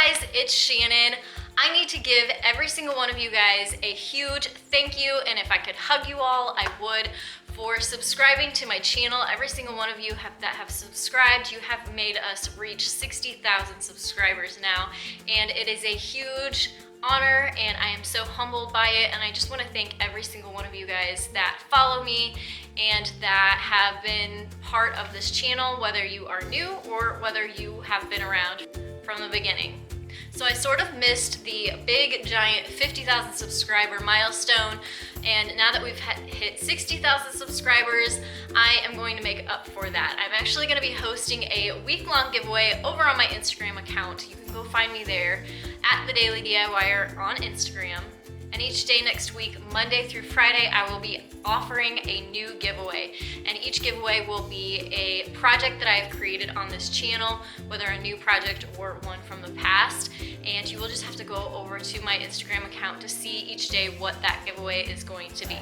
guys, it's Shannon. I need to give every single one of you guys a huge thank you, and if I could hug you all, I would, for subscribing to my channel. Every single one of you that have subscribed, you have made us reach 60,000 subscribers now, and it is a huge honor, and I am so humbled by it. And I just want to thank every single one of you guys that follow me and that have been part of this channel, whether you are new or whether you have been around from the beginning. So I sort of missed the big giant 50,000 subscriber milestone, and now that we've hit 60,000 subscribers, I am going to make up for that. I'm actually going to be hosting a week-long giveaway over on my Instagram account. You can go find me there at TheDailyDIYer on Instagram. And each day next week, Monday through Friday, I will be offering a new giveaway. And each giveaway will be a project that I have created on this channel, whether a new project or one from the past. And you will just have to go over to my Instagram account to see each day what that giveaway is going to be.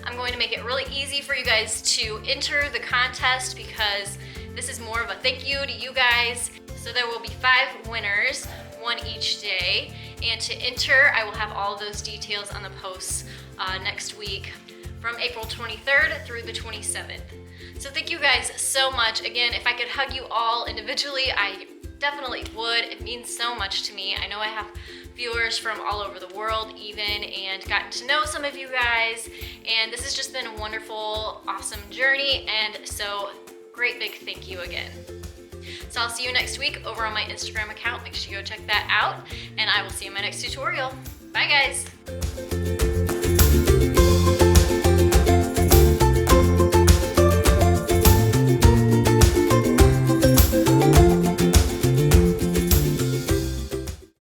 I'm going to make it really easy for you guys to enter the contest because this is more of a thank you to you guys. So there will be 5 winners, one each day. And to enter, I will have all those details on the posts next week from April 23rd through the 27th. So thank you guys so much. Again, if I could hug you all individually, I definitely would. It means so much to me. I know I have viewers from all over the world even, and gotten to know some of you guys. And this has just been a wonderful, awesome journey. And so great big thank you again. So I'll see you next week over on my Instagram account. Make sure you go check that out, and I will see you in my next tutorial. Bye guys.